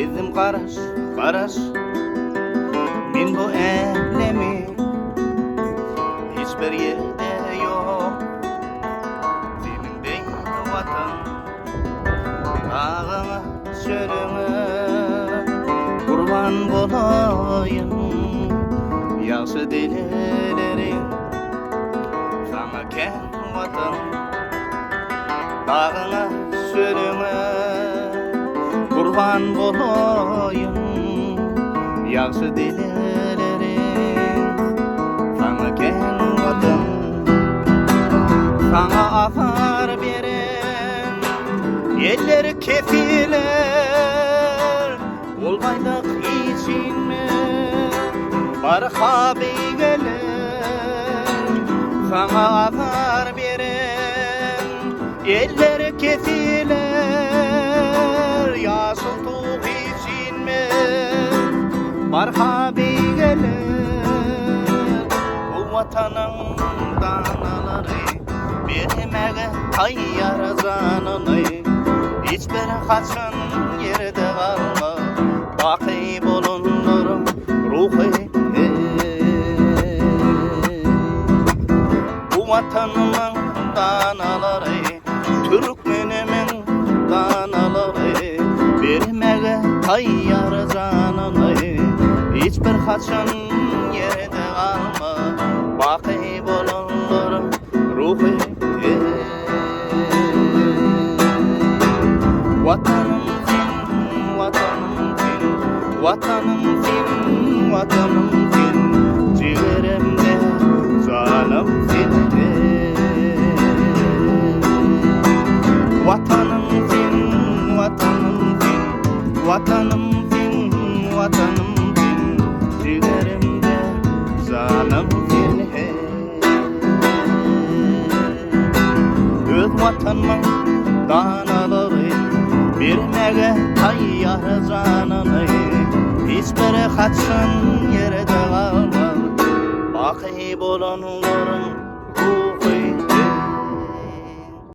Bizim qaraş, qaraş men bu elemi hiçbir yerde yok. Senin değil vatan ağına sölüne kurban bolayım. Yaxşı dilelerin sana ken vatan ağına sölüne kurban bolayım. Yaxşı dilelerin sana ken vatan sana afar beren eller kefiler olmaylık için mi barha beygeler sana afar beren eller kefiler yaşıl tuğ için mi barha beygeler bu vatanın danaları vermege tayyar zanını hiçbir kaçın yerde kalma baki bulundurum ruhi bu vatanımın danaları Türkmenimin danaları vermege tayyar zanını hiçbir kaçın yerde kalma baki bulundurum ruhi vatanım sen vatanım sen vatanım sen ciğerimde canım sen vatanım sen vatanım sen vatanım sen vatanım sen ciğerimde canım sen öz vatanımın danaları vermege tayyar canını hiçbir kaçın yerde kalma baki bulunurun